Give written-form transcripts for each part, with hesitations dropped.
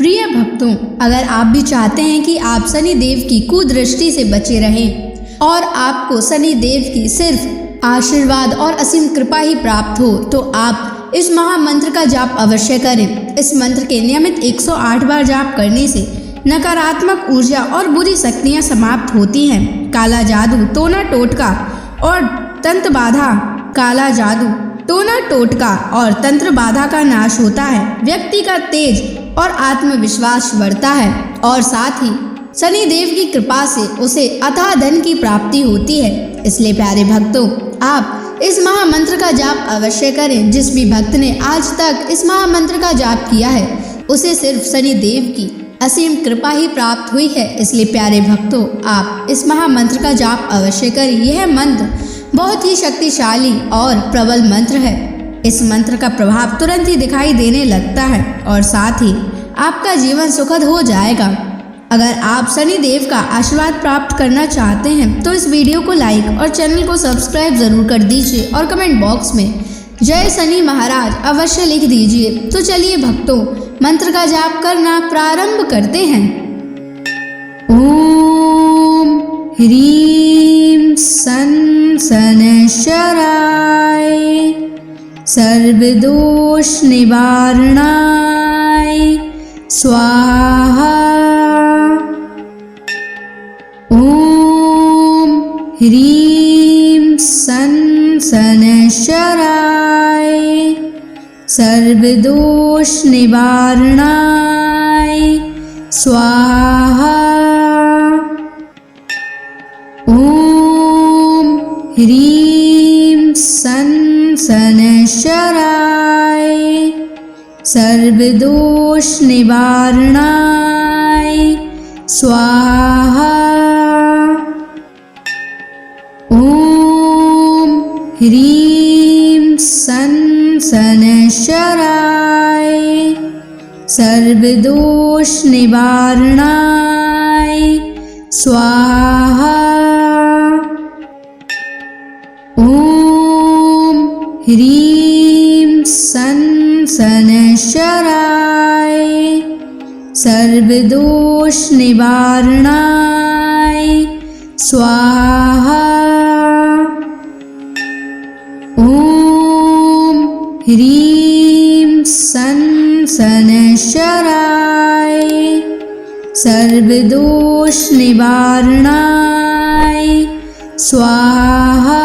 प्रिय भक्तों, अगर आप भी चाहते हैं कि आप शनि देव की कुदृष्टि से बचे रहें और आपको शनि देव की सिर्फ आशीर्वाद और असीम कृपा ही प्राप्त हो, तो आप इस महामंत्र का जाप अवश्य करें। इस मंत्र के नियमित 108 बार जाप करने से नकारात्मक ऊर्जा और बुरी शक्तियां समाप्त होती हैं। काला जादू, टोना टोटका और तंत्र बाधा, काला जादू, टोना टोटका और तंत्र बाधा का नाश होता है। व्यक्ति का तेज और आत्मविश्वास बढ़ता है और साथ ही शनि देव की कृपा से उसे अथाह धन की प्राप्ति होती है। इसलिए प्यारे भक्तों, आप इस महामंत्र का जाप अवश्य करें। जिस भी भक्त ने आज तक इस महामंत्र का जाप किया है, उसे सिर्फ शनि देव की असीम कृपा ही प्राप्त हुई है। इसलिए प्यारे भक्तों, आप इस महामंत्र का जाप अवश्य करें। यह मंत्र बहुत ही शक्तिशाली और प्रबल मंत्र है। इस मंत्र का प्रभाव तुरंत ही दिखाई देने लगता है और साथ ही आपका जीवन सुखद हो जाएगा। अगर आप शनि देव का आशीर्वाद प्राप्त करना चाहते हैं तो इस वीडियो को लाइक और चैनल को सब्सक्राइब जरूर कर दीजिए और कमेंट बॉक्स में जय शनि महाराज अवश्य लिख दीजिए। तो चलिए भक्तों, मंत्र का जाप करना प्रारंभ करते हैं। ओम ह्रीं सन शनैश्चराय सर्वदोष निवारणाय स्वाहा। ओम ह्रीं सन शनैश्चराय सर्वदोष निवारणाय स्वाहा। ओम ह्रीं सन शनैश्चराय सर्वदोष निवारणाय स्वाहा। ओम ह्रीं सन शनैश्चराय सर्वदोष निवारणाय स्वाहा। ओम ह्रीं सन शनैश्चराय सर्वदोष निवारणाय स्वाहा। ओम ह्रीं सन शनैश्चराय सर्वदोष निवारणाय स्वाहा।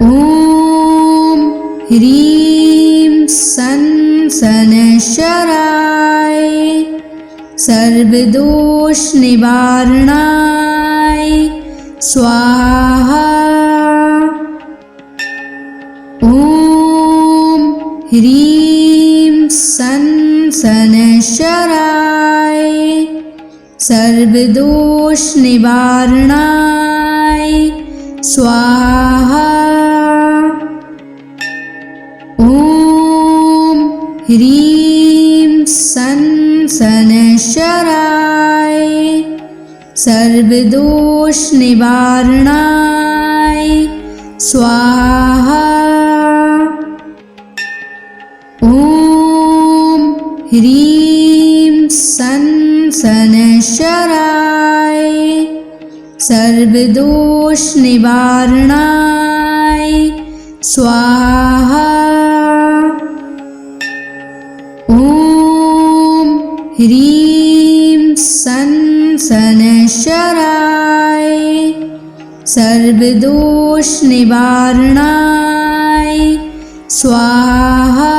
ओम ह्रीं सन शनैश्चराय सर्वदोष निवारणाय स्वाहा। ओम ह्रीं सन शनैश्चराय सर्वदोष निवारणाय स्वाहा। ओम ह्रीं सन शनैश्चराय सर्वदोष निवारणाय स्वाहा। ओम ह्रीं सन शनैश्चराय सर्वदोष निवारणाय स्वाहा। ओम ह्रीं सन शनैश्चराय सर्वदोष निवारणाय स्वाहा।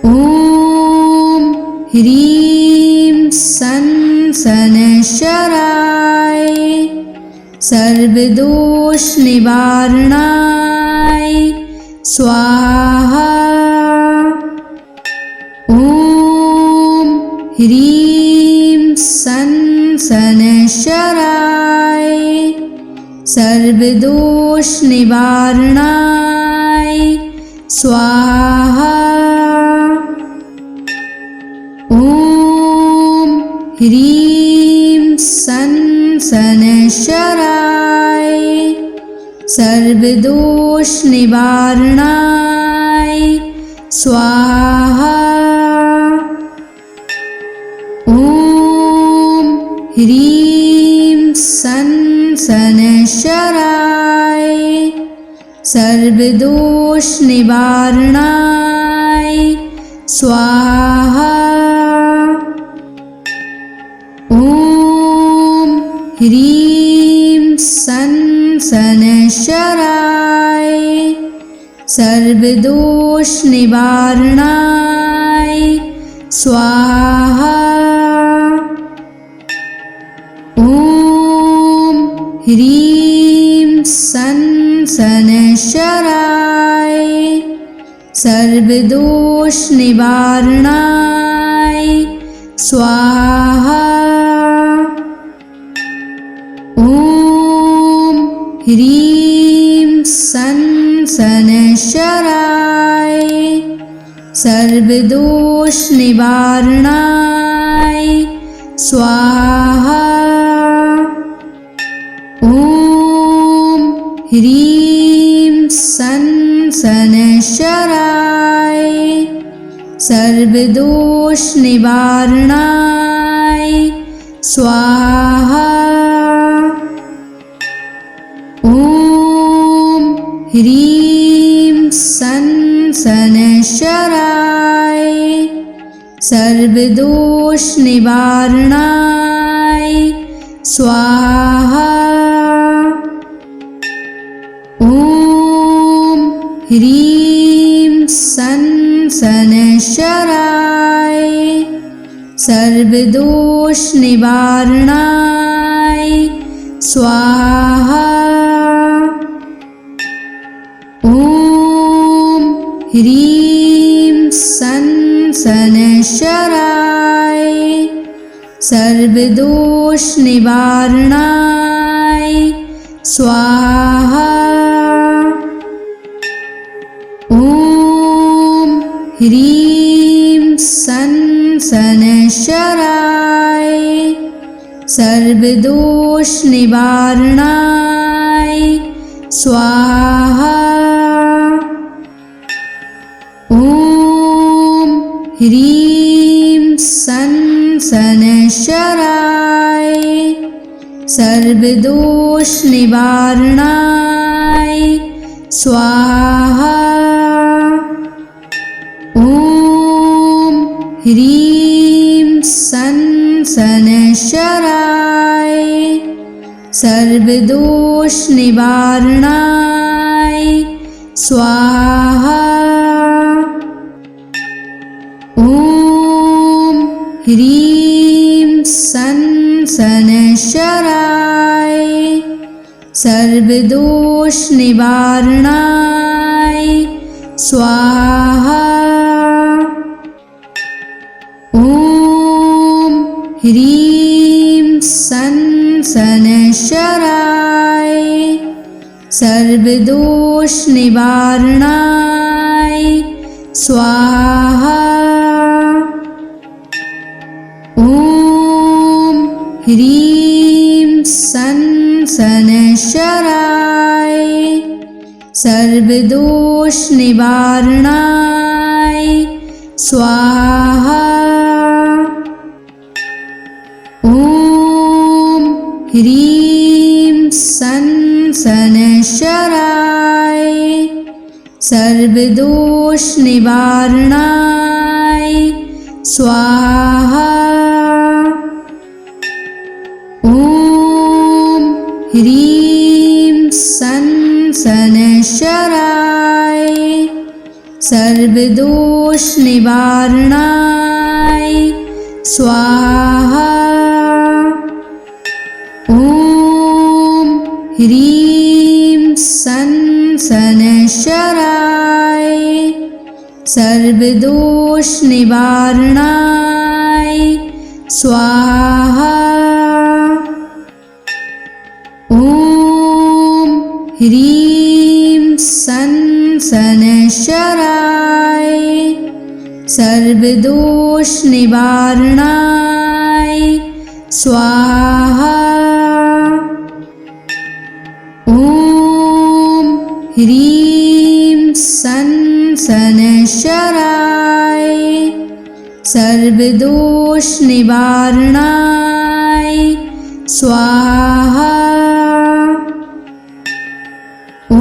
ओम ह्रीं सन शनैश्चराय सर्वदोष निवारणाय स्वाहा। ओम ह्रीं सन शनैश्चराय सर्वदोष निवारणाय स्वाहा। ओम ह्रीं सन शनैश्चराय सर्वदोष निवारणाय स्वाहा। ॐ ह्रीं सन् शनैश्चराय सर्वदोषनिवारणाय स्वाहा। ॐ ह्रीं सन् शनैश्चराय सर्वदोषनिवारणाय स्वाहा। ॐ ह्रीं सन् शनैश्चराय सर्वदोषनिवारणाय स्वाहा। ॐ ह्रीं सन् शनैश्चराय सर्वदोषनिवारणाय स्वाहा। ॐ ह्रीं सन् शनैश्चराय सर्वदोषनिवारणाय स्वाहा। ॐ ह्रीं सन् शनैश्चराय सर्वदोषनिवारणाय स्वाहा। ॐ ह्रीं सन् शनैश्चराय सर्वदोषनिवारणाय स्वाहा। ॐ ह्रीं सन् शनैश्चराय सर्वदोषनिवारणाय स्वाहा। ॐ ह्रीं सन् शनैश्चराय सर्वदोषनिवारणाय स्वाहा। ॐ ह्रीं सन् शनैश्चराय सर्वदोषनिवारणाय स्वाहा। ॐ ह्रीं सन् शनैश्चराय सर्वदोषनिवारणाय स्वाहा। ॐ ह्रीं सन् शनैश्चराय सर्वदोषनिवारणाय स्वाहा। ॐ ह्रीं सन् शनैश्चराय सर्वदोषनिवारणाय स्वाहा। ॐ ह्रीं सन् शनैश्चराय सर्वदोषनिवारणाय स्वाहा। ॐ ह्रीं सन् शनैश्चराय सर्वदोषनिवारणाय स्वाहा। ॐ ह्रीं सन् शनैश्चराय सर्वदोषनिवारणाय स्वाहा। ॐ ह्रीं सन् शनैश्चराय सर्वदोषनिवारणाय स्वाहा। ॐ ह्रीं सन् शनैश्चराय सर्वदोषनिवारणाय स्वाहा। ॐ ह्रीं सन् सनशराय सर्वदोष निवारणाय स्वाहा। ॐ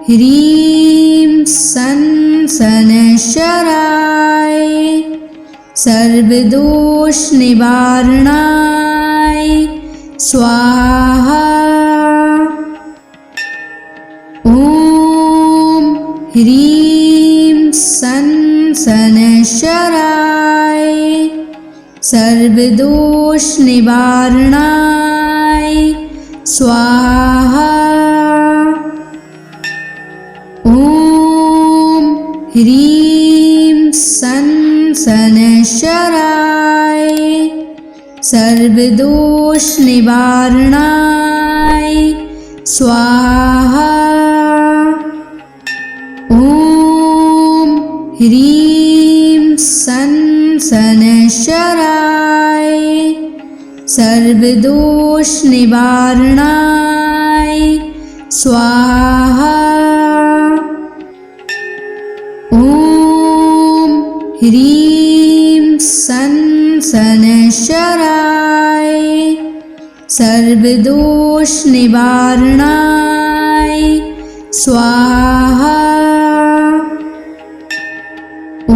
ह्रीं सनशराय सर्वदोष निवारणाय स्वाहा। ॐ ह्रीं सनशराय सर्वदोष निवारणाय स्वाहा। ॐ ह्रीं सनशराय सर्वदोष निवारणाय स्वाहा। ॐ ह्रीं सनशराय सर्वदोष निवारणाय स्वाहा। ॐ ह्रीं सनशराय सर्वदोष निवारणाय स्वाहा। ॐ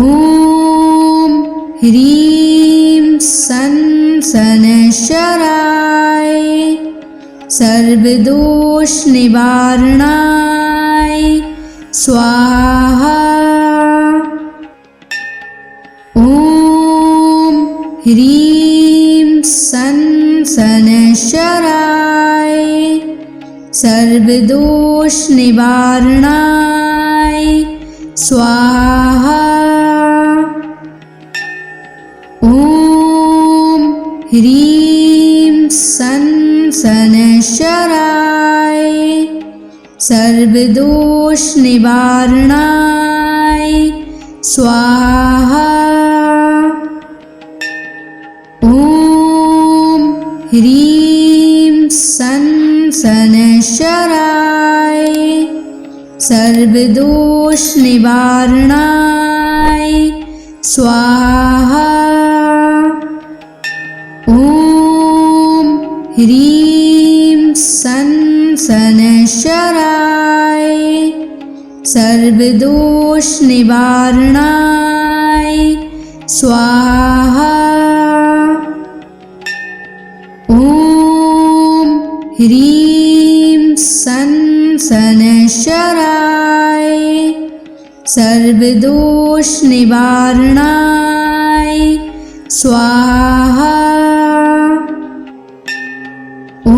ह्रीं सनशराय सर्वदोष निवारणाय स्वाहा। ॐ ह्रीं सनशराय सर्वदोष निवारणाय स्वाहा। ॐ ह्रीं सनशराय सर्वदोष निवारणाय स्वाहा। ॐ ह्रीं सनशराय सर्वदोष निवारणाय स्वाहा। ॐ ह्रीं सनशराय सर्वदोष निवारणाय स्वाहा। ॐ ह्रीं सनशराय सर्वदोष निवारणाय स्वाहा। ॐ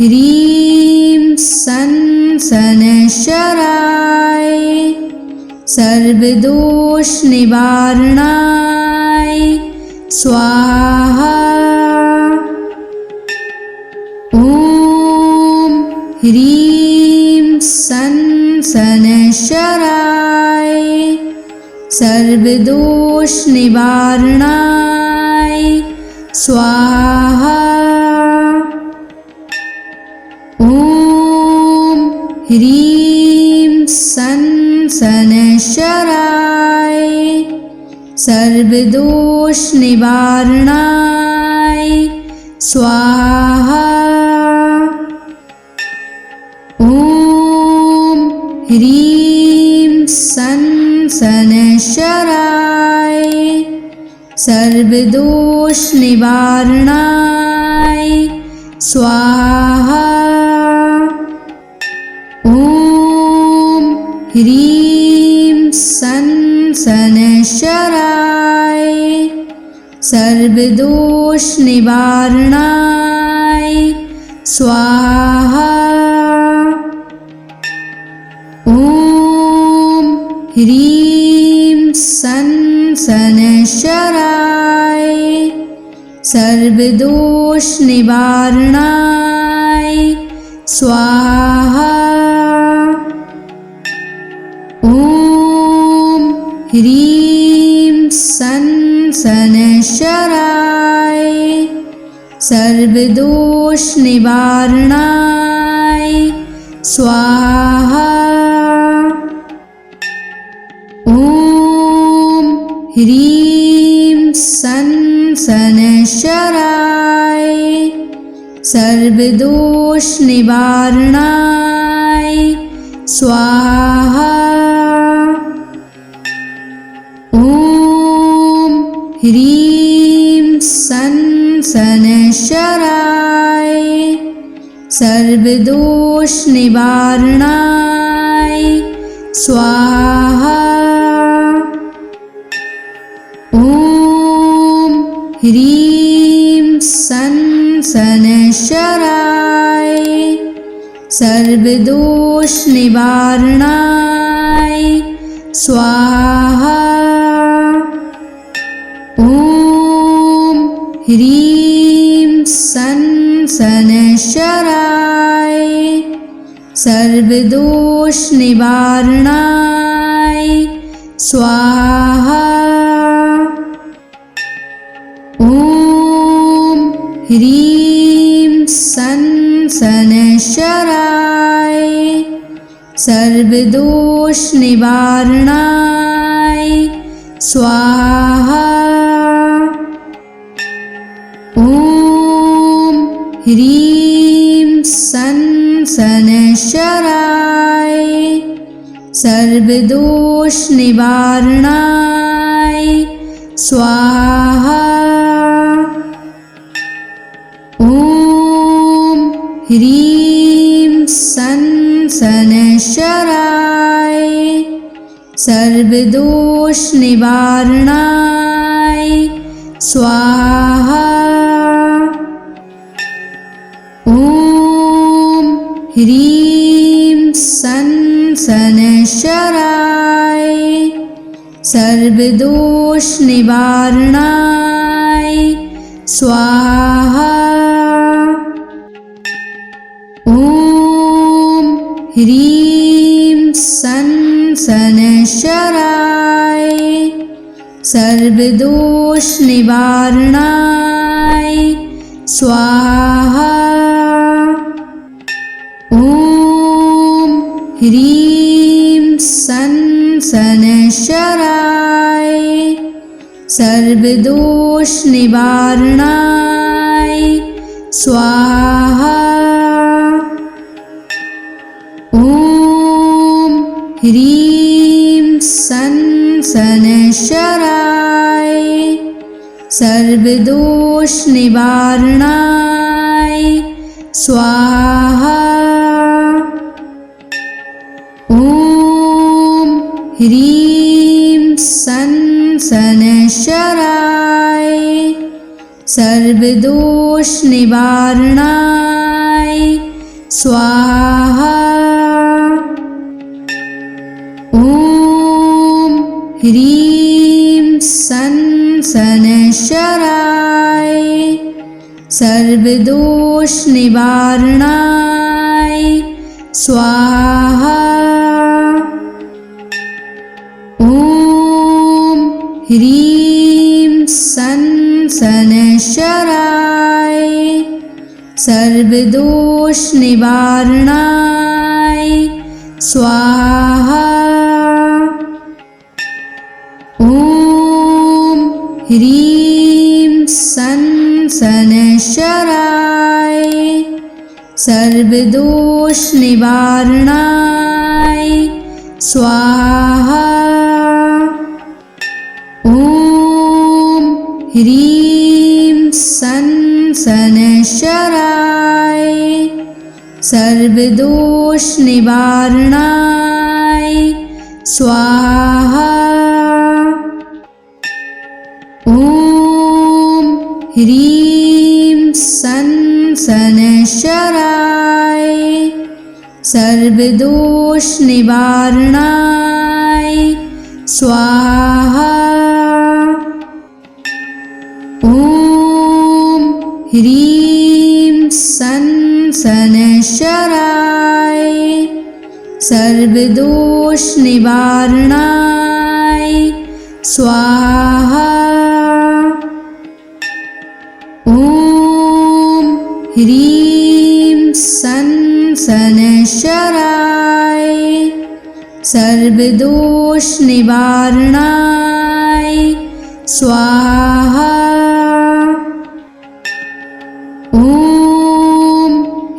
ह्रीं सनशराय सर्वदोष निवारणाय स्वाहा। ॐ ह्रीं सनशराय सर्वदोष निवारणाय स्वाहा। ॐ ह्रीं सनशराय सर्वदोष निवारणाय स्वाहा। ॐ ह्रीं सनशराय सर्वदोष निवारणाय स्वाहा। ॐ ह्रीं सनशराय सर्वदोष निवारणाय स्वाहा। ॐ ह्रीं सनशराय सर्वदोष निवारणाय स्वाहा। ॐ ह्रीं सनशराय सर्वदोष निवारणाय स्वाहा। ह्रीं सन शनैश्चराय सर्वदोष निवारणाय स्वाहा। ॐ ह्रीं सन शनैश्चराय सर्वदोष निवारणाय स्वाहा। ॐ ह्रीं सन शनैश्चराय सर्वदोष निवारणाय स्वाहा। ॐ ह्रीं सन शनैश्चराय सर्वदोष निवारणाय स्वाहा। ॐ ह्रीं सन शनैश्चराय सर्वदोष निवारणाय स्वाहा। ॐ ह्रीं सन शनैश्चराय सर्वदोष निवारणाय स्वाहा। ॐ ह्रीं सन शनैश्चराय सर्वदोष निवारणाय स्वाहा। ॐ ह्रीं सन शनैश्चराय सर्वदोष निवारणाय स्वाहा। ॐ ह्रीं सन शनैश्चराय सर्वदोष निवारणाय स्वाहा। ॐ ह्रीं सन शनैश्चराय सर्वदोष निवारणाय स्वाहा। ॐ ह्रीं सन शनैश्चराय सर्वदोष निवारणाय स्वाहा। ॐ ह्रीं सन शनैश्चराय सर्वदोष निवारणाय स्वाहा। ॐ ह्रीं सन शनैश्चराय सर्वदोष निवारणाय स्वाहा। ॐ ह्रीं सन शनैश्चराय सर्वदोष निवारणाय स्वाहा। ॐ ह्रीं सन शनैश्चराय सर्वदोष निवारणाय स्वाहा। ॐ ह्रीं सन शनैश्चराय सर्वदोष निवारणाय स्वाहा। ॐ ह्रीं सन शनैश्चराय सर्वदोष निवारणाय स्वाहा। ॐ ह्रीं सन शनैश्चराय सर्वदोष निवारणाय स्वाहा। ॐ ह्रीं सन शनैश्चराय सर्वदोष निवारणाय स्वाहा। ॐ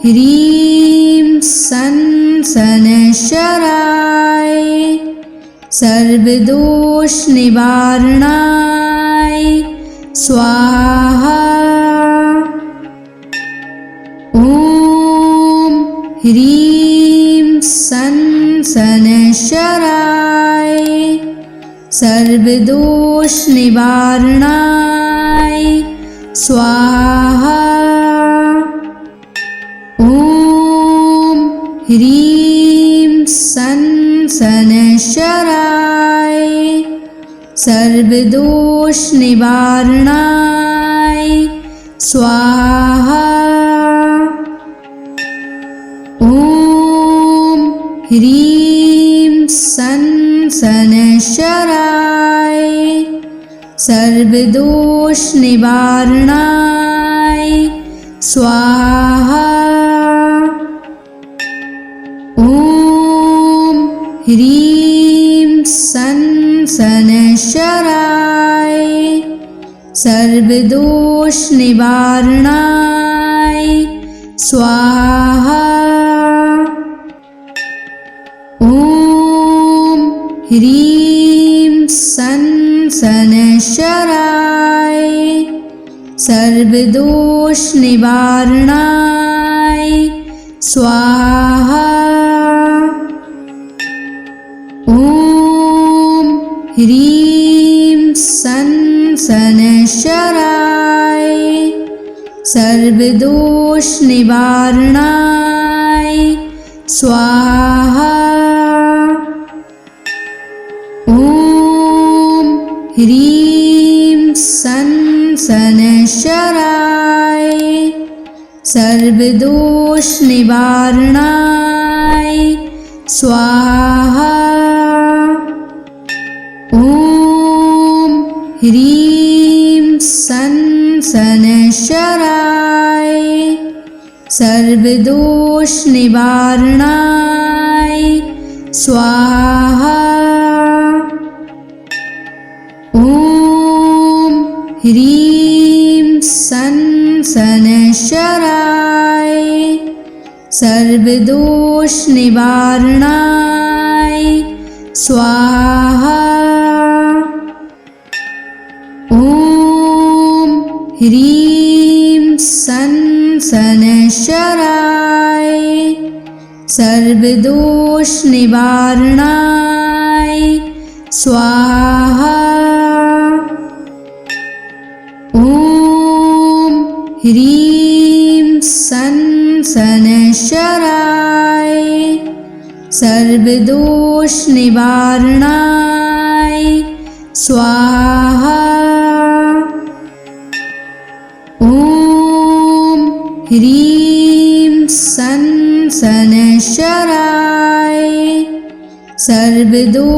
ह्रीं सन् शनैश्चराय सर्वदोषनिवारणाय स्वाहा। ॐ ह्रीं सन् शनैश्चराय सर्वदोषनिवारणाय स्वाहा। ॐ ह्रीं सन् शनैश्चराय सर्वदोषनिवारणाय स्वाहा। ॐ ह्रीं सन् शनैश्चराय सर्वदोषनिवारणाय स्वाहा। ॐ ह्रीं सन् शनैश्चराय सर्वदोषनिवारणाय स्वाहा। ॐ ह्रीं सन् शनैश्चराय सर्वदोषनिवारणाय स्वाहा। ॐ ह्रीं सन् शनैश्चराय सर्वदोषनिवारणाय स्वाहा। ॐ ह्रीं सन् शनैश्चराय सर्वदोषनिवारणाय स्वाहा। ॐ ह्रीं सन् शनैश्चराय सर्वदोषनिवारणाय स्वाहा। ॐ ह्रीं सन् शनैश्चराय सर्वदोषनिवारणाय स्वाहा। ॐ ह्रीं सन् शनैश्चराय सर्वदोषनिवारणाय स्वाहा। ॐ ह्रीं सन् शनैश्चराय सर्वदोषनिवारणाय स्वाहा। ॐ ह्रीं सन् शनैश्चराय सर्वदोषनिवारणाय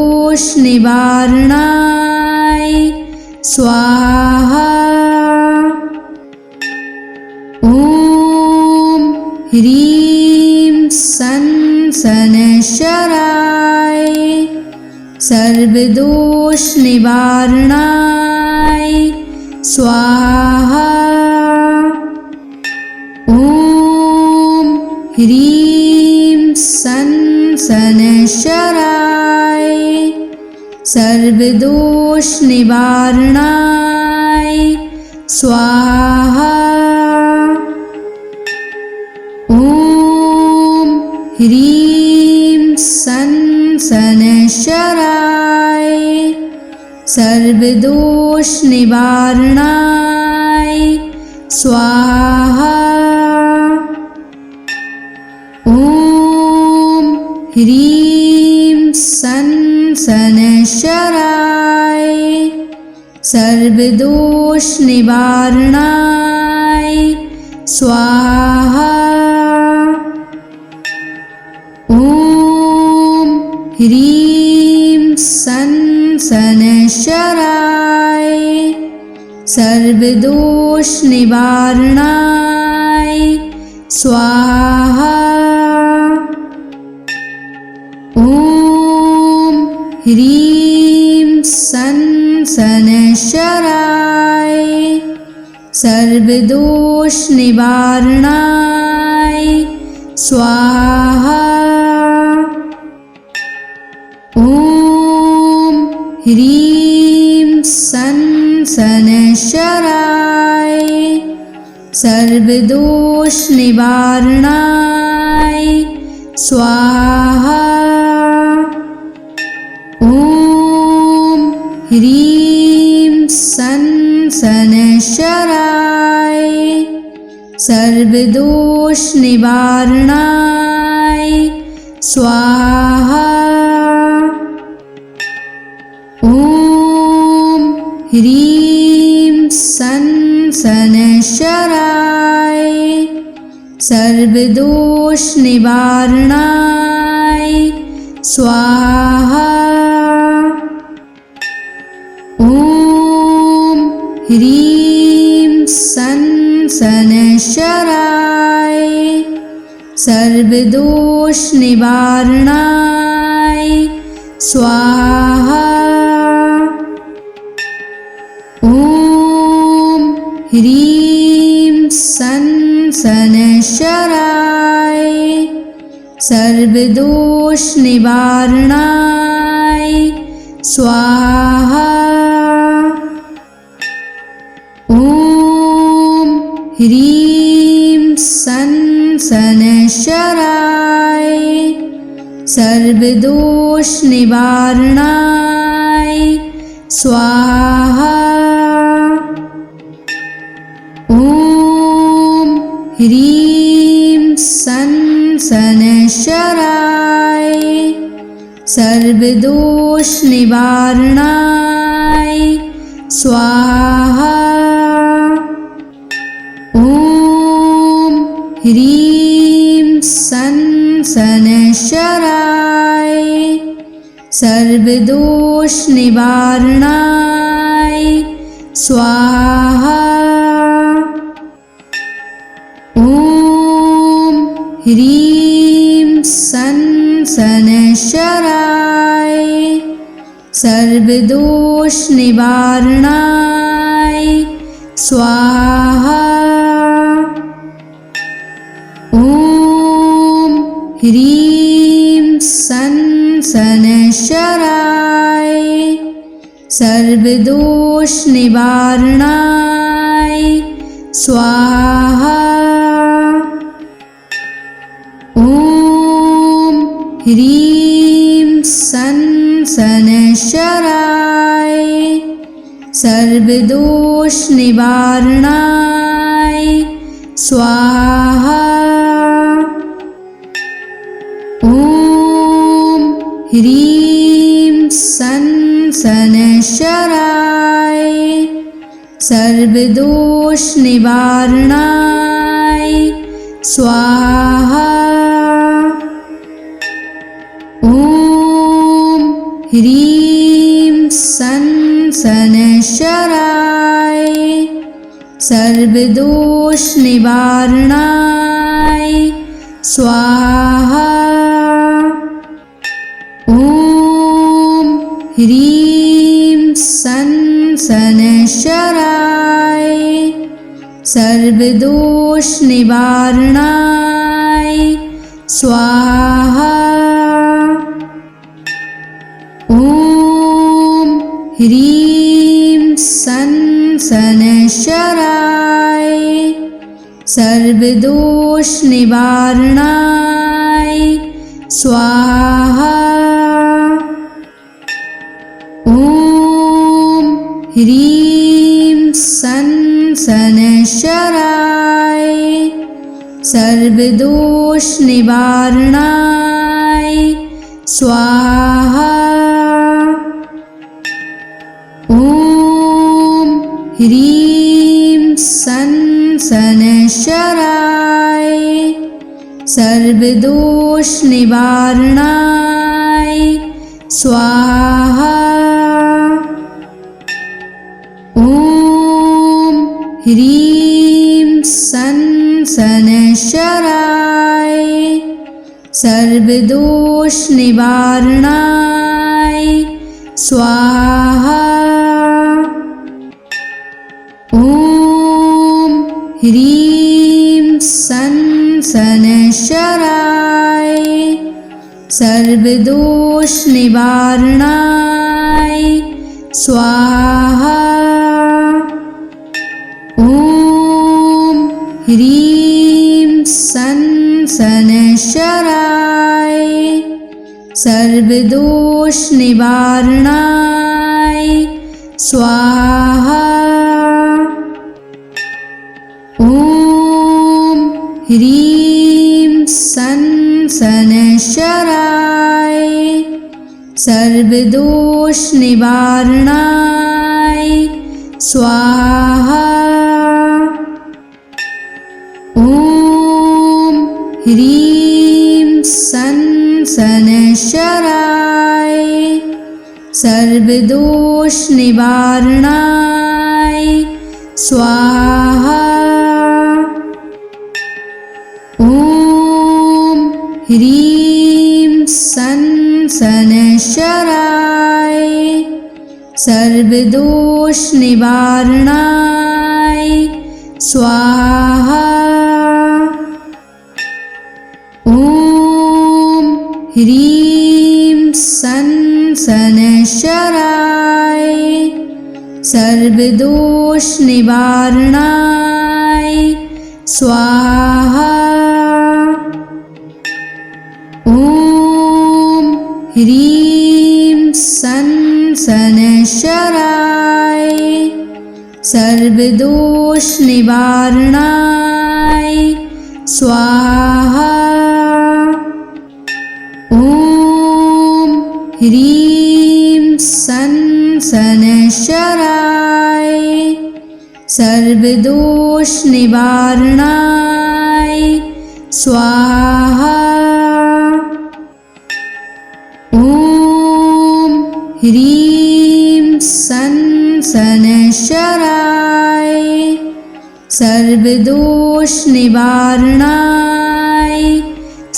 स्वाहा। ॐ ह्रीं सन् शनैश्चराय सर्वदोषनिवारणाय स्वाहा। ॐ ह्रीं सन् शनैश्चराय सर्वदोषनिवारणाय स्वाहा। ॐ ह्रीं सन् शनैश्चराय सर्वदोषनिवारणाय स्वाहा। ॐ ह्रीं सन् शनैश्चराय सर्वदोषनिवारणाय स्वाहा। ॐ ह्रीं सन् शनैश्चराय सर्वदोषनिवारणाय स्वाहा। ॐ ह्रीं सन् शनैश्चराय सर्वदोष निवारणाय स्वाहा। ॐ ह्रीं सं शनैश्चराय सर्वदोष निवारणाय स्वाहा। ॐ ह्रीं सं शनैश्चराय सर्वदोष निवारणाय स्वाहा। ॐ ह्रीं सं शनैश्चराय सर्वदोष निवारणाय स्वाहा। ॐ ह्रीं सं शनैश्चराय सर्वदोष निवारणाय स्वाहा। ॐ ह्रीं सं शनैश्चराय सर्वदोष निवारणाय स्वाहा। ॐ ह्रीं सं शनैश्चराय सर्वदोष निवारणाय स्वाहा। ॐ ह्रीं सं शनैश्चराय सर्वदोष निवारणाय स्वाहा। ॐ ह्रीं सं शनैश्चराय सर्वदोष निवारणाय स्वाहा। ॐ ह्रीं सं शनैश्चराय सर्वदोष निवारणाय स्वाहा। ॐ ह्रीं सं शनैश्चराय सर्वदोष निवारणाय स्वाहा। ॐ ह्रीं सं शनैश्चराय सर्वदोष निवारणाय स्वाहा। ॐ ह्रीं सं शनैश्चराय सर्वदोष निवारणाय स्वाहा। ॐ ह्रीं सं शनैश्चराय सर्वदोष निवारणाय स्वाहा। ॐ ह्रीं सं शनैश्चराय सर्वदोष निवारणाय स्वाहा। ॐ ह्रीं सं शनैश्चराय सर्वदोष निवारणाय स्वाहा। ॐ ह्रीं सं शनैश्चराय सर्वदोष निवारणाय स्वाहा। ॐ ह्रीं सं शनैश्चराय सर्वदोष निवारणाय स्वाहा। ॐ ह्रीं सं शनैश्चराय सर्वदोष निवारणाय स्वाहा। ॐ ह्रीं सन शनैश्चराय सर्वदोषनिवारणाय स्वाहा। ॐ ह्रीं सन शनैश्चराय सर्वदोषनिवारणाय स्वाहा। ॐ ह्रीं सन शनैश्चराय सर्वदोषनिवारणाय स्वाहा। ॐ ह्रीं सन शनैश्चराय सर्वदोषनिवारणाय स्वाहा। ॐ ह्रीं सन शनैश्चराय सर्वदोषनिवारणाय स्वाहा। ॐ ह्रीं सन शनैश्चराय सर्वदोषनिवारणाय स्वाहा। ॐ ह्रीं सन शनैश्चराय सर्वदोषनिवारणाय स्वाहा। ॐ ह्रीं सन शनैश्चराय सर्वदोषनिवारणाय स्वाहा। ॐ ह्रीं सन शनैश्चराय सर्वदोषनिवारणाय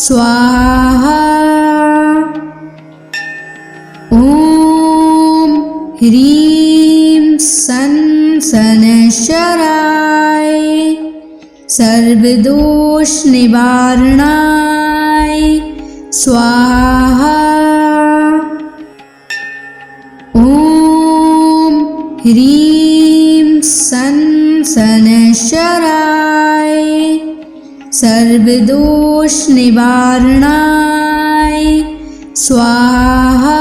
स्वाहा। ॐ ह्रीं सन शनैश्चराय सर्वदोषनिवारणाय स्वाहा। ॐ ह्रीं सन शनैश्चराय सर्वदोषनिवारणाय स्वाहा।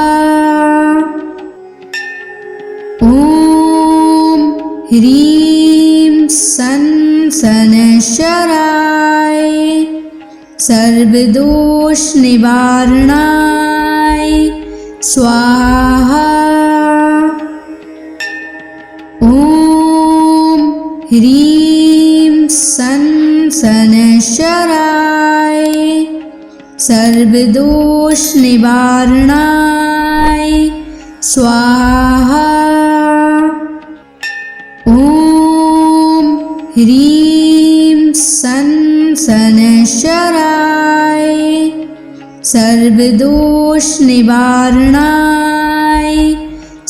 ॐ ह्रीं सन शनैश्चराय सर्वदोषनिवारणाय स्वाहा। ॐ ह्रीं सन शनैश्चराय सर्वदोषनिवारणाय स्वाहा। ॐ ह्रीं सन शनैश्चराय सर्वदोषनिवारणाय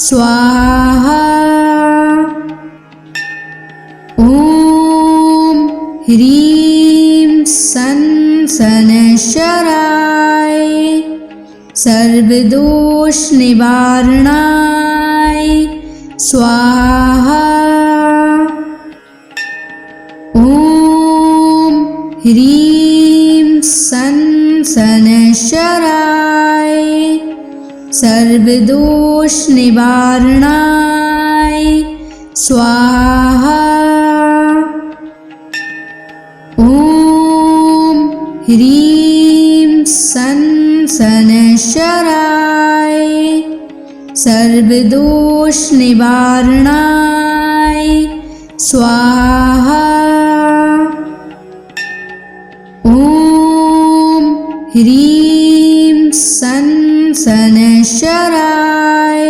स्वाहा। ॐ ह्रीं सन शनैश्चराय सर्वदोषनिवारणाय स्वाहा। ॐ ह्रीं सन शनैश्चराय सर्वदोषनिवारणाय स्वाहा। ॐ ह्रीं सन शनैश्चराय सर्वदोषनिवारणाय स्वाहा। ॐ ह्रीं सन शनैश्चराय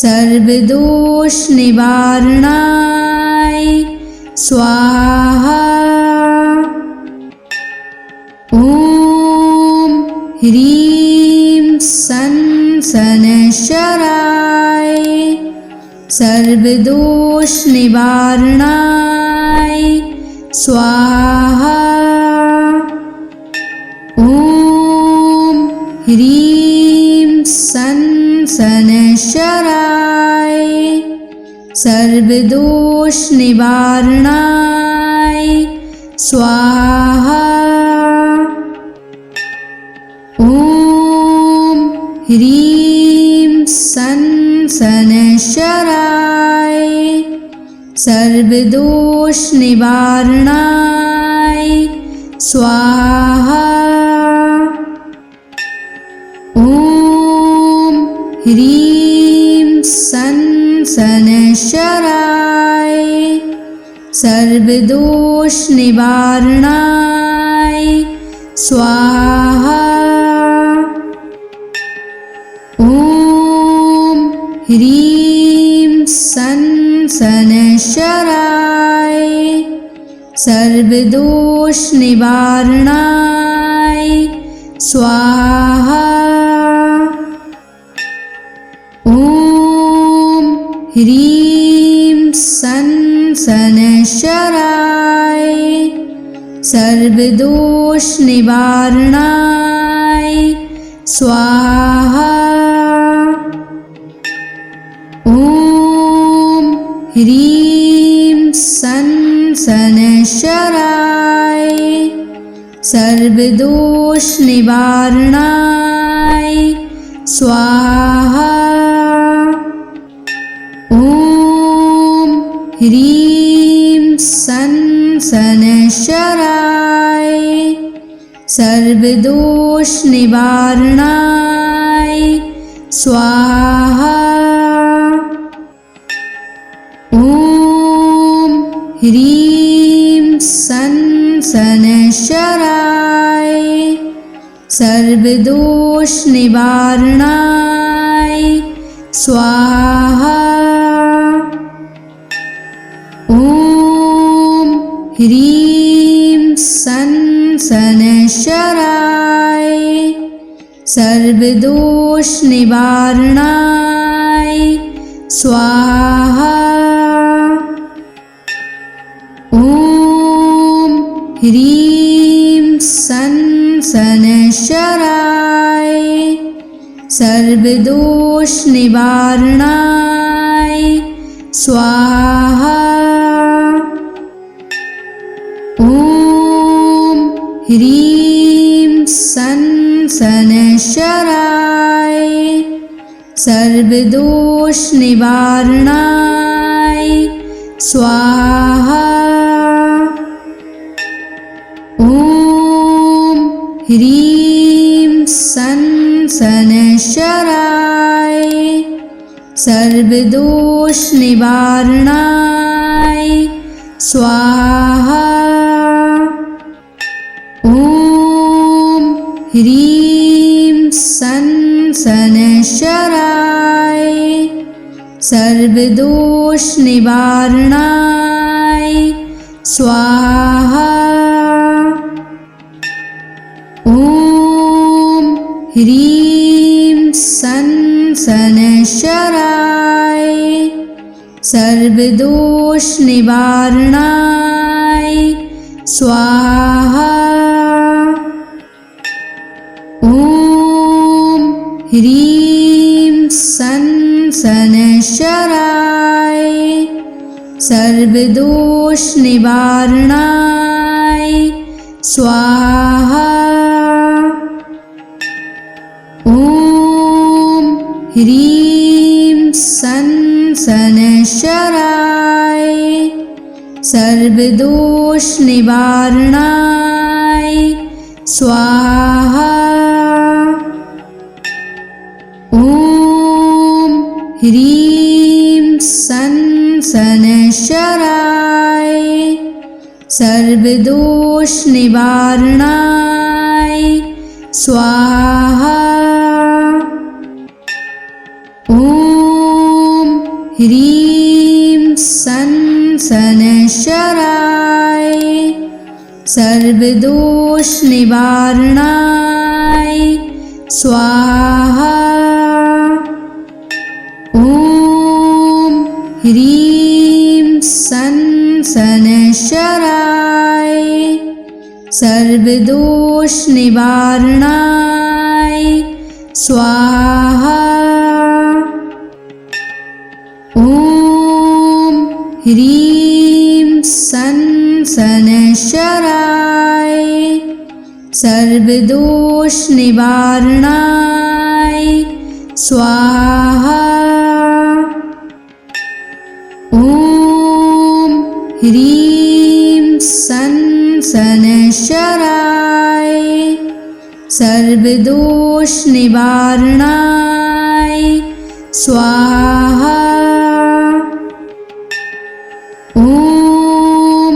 सर्वदोषनिवारणाय स्वाहा। ॐ ह्रीं सन शनैश्चराय सर्वदोषनिवारणाय स्वाहा। ॐ ह्रीं सन् शनैश्चराय सर्वदोषनिवारणाय स्वाहा। ॐ ह्रीं सन् शनैश्चराय सर्वदोषनिवारणाय स्वाहा। ॐ ह्रीं सन् शनैश्चराय सर्वदोषनिवारणाय स्वाहा। ॐ ह्रीं सन् शनैश्चराय सर्वदोषनिवारणाय स्वाहा। ॐ ह्रीं सन् शनैश्चराय सर्वदोषनिवारणाय स्वाहा। ॐ ह्रीं सन् शनैश्चराय सर्वदोषनिवारणाय स्वाहा। ॐ ह्रीं सन् शनैश्चराय सर्वदोषनिवारणाय स्वाहा। ॐ ह्रीं सन् शनैश्चराय सर्वदोषनिवारणाय स्वाहा। ॐ ह्रीं सन् शनैश्चराय सर्वदोषनिवारणाय स्वाहा। ॐ ह्रीं सन् शनैश्चराय सर्वदोषनिवारणाय स्वाहा। ॐ ह्रीं सन् शनैश्चराय सर्वदोषनिवारणाय स्वाहा। ॐ ह्रीं सन् शनैश्चराय सर्वदोषनिवारणाय स्वाहा। ॐ ह्रीं सन् शनैश्चराय सर्वदोषनिवारणाय स्वाहा। ॐ ह्रीं सन् शनैश्चराय सर्वदोषनिवारणाय स्वाहा। ॐ ह्रीं सन् शनैश्चराय सर्वदोषनिवारणाय स्वाहा। ॐ ह्रीं सन् शनैश्चराय सर्वदोषनिवारणाय स्वाहा। ॐ ह्रीं सन् शनैश्चराय सर्वदोषनिवारणाय स्वाहा। ॐ ह्रीं सन् शनैश्चराय सर्वदोषनिवारणाय स्वाहा। ॐ ह्रीं सन् शनैश्चराय सर्वदोष निवारणाय स्वाहा। ॐ ह्रीं सन् शनैश्चराय सर्वदोष निवारणाय स्वाहा। ॐ ह्रीं सन् शनैश्चराय सर्वदोष निवारणाय स्वाहा। ॐ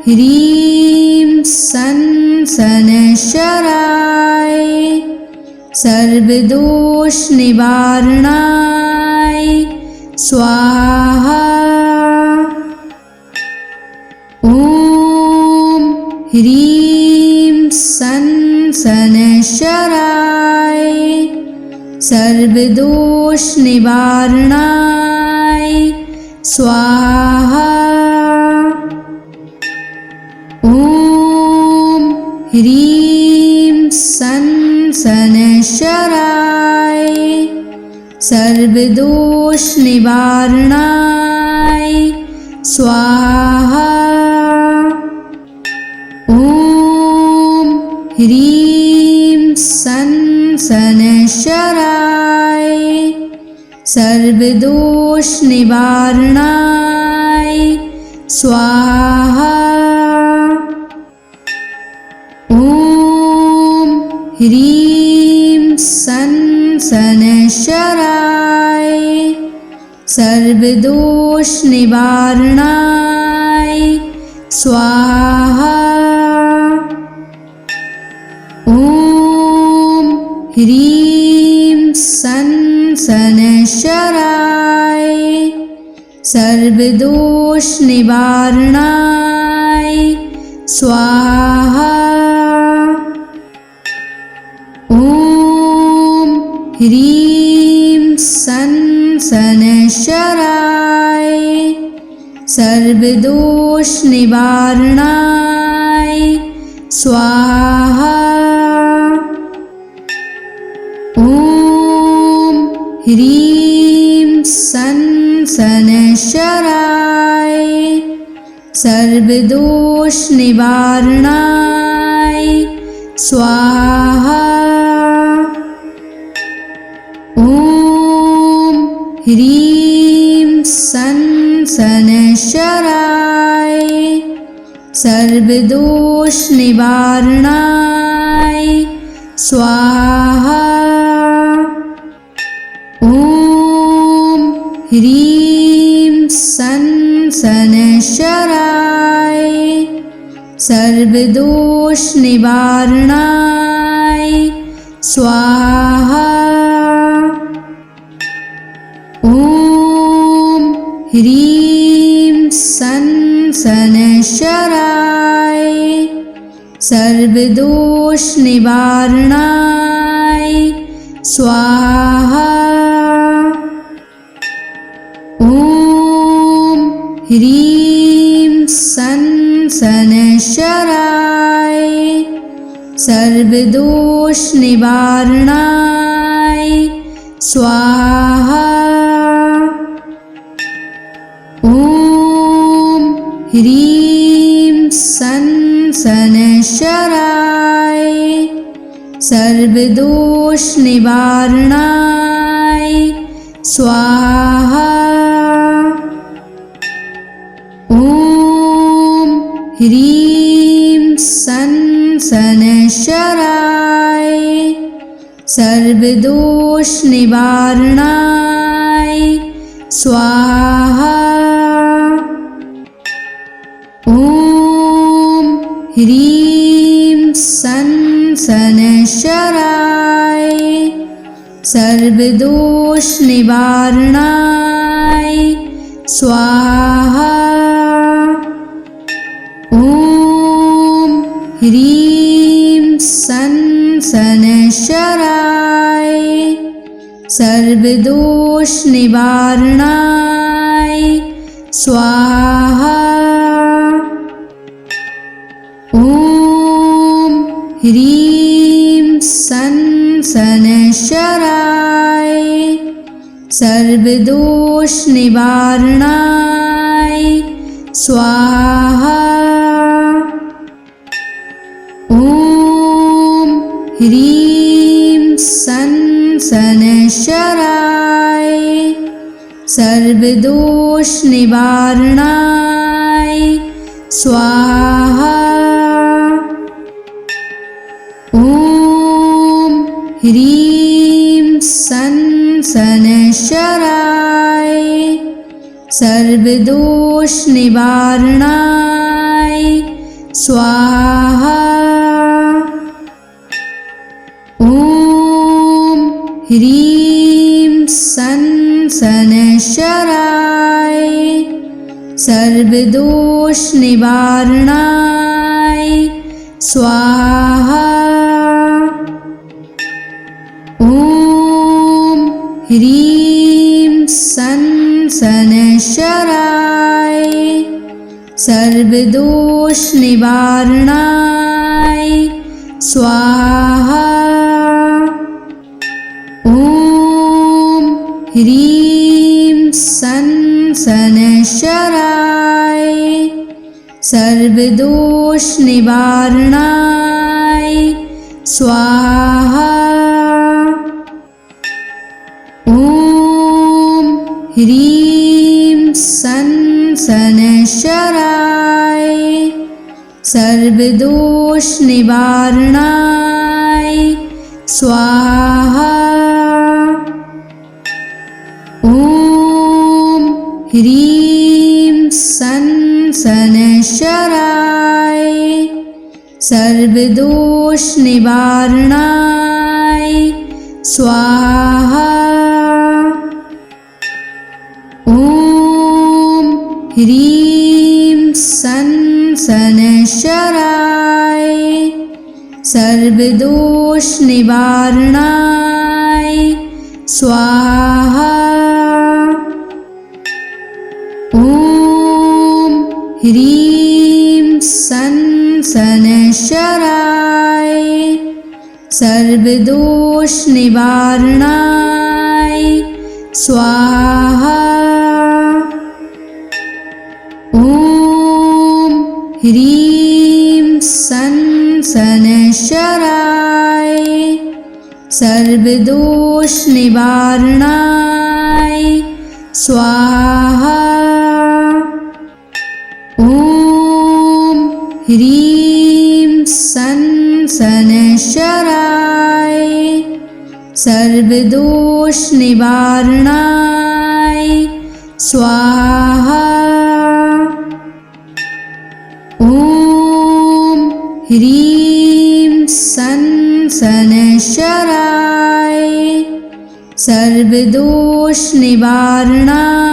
ह्रीं सन् शनैश्चराय सर्वदोष निवारणाय स्वाहा। ॐ ह्रीं सन् शनैश्चराय सर्वदोष निवारणाय स्वाहा। ॐ ह्रीं सन् शनैश्चराय सर्वदोष निवारणाय स्वाहा। ॐ ह्रीं सन् शनैश्चराय सर्वदोष निवारणाय स्वाहा। ॐ ह्रीं सन् शनैश्चराय सर्वदोष निवारणाय स्वाहा। ॐ ह्रीं सन् शनैश्चराय सर्वदोष निवारणाय स्वाहा। ॐ ह्रीं सन् शनैश्चराय सर्वदोष निवारणाय स्वाहा। ॐ ह्रीं सन् शनैश्चराय सर्वदोष निवारणाय स्वाहा। ॐ ह्रीं सन् शनैश्चराय सर्वदोष निवारणाय स्वाहा। ॐ ह्रीं सन् शनैश्चराय सर्वदोष निवारणाय स्वाहा। ॐ ह्रीं सन् शनैश्चराय सर्वदोष निवारणाय स्वाहा। ॐ ह्रीं सन् शनैश्चराय सर्वदोष निवारणाय स्वाहा। ॐ ह्रीं सन् शनैश्चराय सर्वदोष निवारणाय स्वाहा। ॐ ह्रीं सन् शनैश्चराय सर्वदोष निवारणाय स्वाहा। ॐ ह्रीं सन् शनैश्चराय सर्वदोष निवारणाय स्वाहा। ॐ ह्रीं सन् शनैश्चराय सर्वदोष निवारणाय स्वाहा। ॐ सन शनैश्चराय सर्वदोष निवारणाय स्वाहा। ॐ ह्रीं सन शनैश्चराय सर्वदोष निवारणाय स्वाहा। ॐ ह्रीं सन शनैश्चराय सर्वदोष निवारणाय स्वाहा। ॐ ह्रीं सन शनैश्चराय सर्वदोष निवारणाय स्वाहा। ॐ ह्रीं सन शनैश्चराय सर्वदोष निवारणाय स्वाहा। ॐ ह्रीं सन शनैश्चराय सर्वदोष निवारणाय स्वाहा। ॐ ह्रीं सन शनैश्चराय सर्वदोष निवारणाय स्वाहा। ॐ ह्रीं सन शनैश्चराय सर्वदोष निवारणाय स्वाहा। ॐ ह्रीं सन शनैश्चराय सर्वदोष निवारणाय स्वाहा। ॐ ह्रीं सन शनैश्चराय सर्वदोष निवारणाय स्वाहा। ॐ ह्रीं सन शनैश्चराय सर्वदोष निवारणाय स्वाहा। ॐ ह्रीं सन शनैश्चराय सर्वदोष निवारणाय स्वाहा। ॐ ह्रीं सन शनैश्चराय सर्वदोष निवारणाय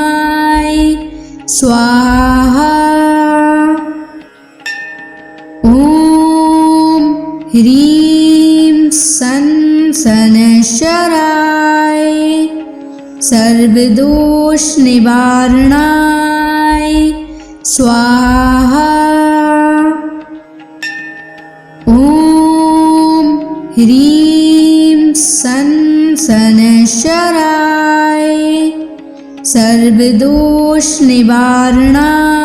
स्वाहा। ॐ ह्रीं सन शनैश्चराय सर्वदोष निवारणाय स्वाहा। ॐ ह्रीं सन शनैश्चराय सर्वदोष निवारणाय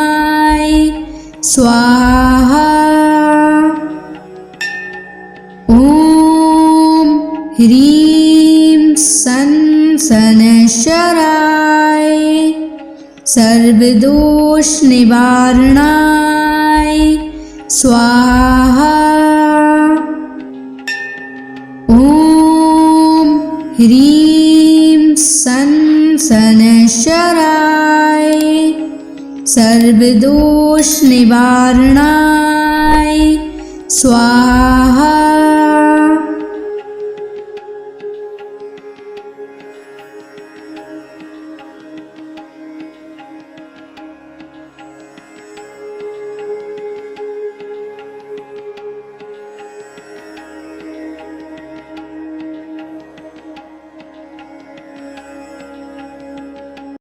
स्वाहा। ॐ ह्रीं सन शनैश्चराय सर्वदोष निवारणाय स्वाहा। ॐ ह्रीं सन शनैश्चराय सर्वदोष निवारणाय स्वाहा।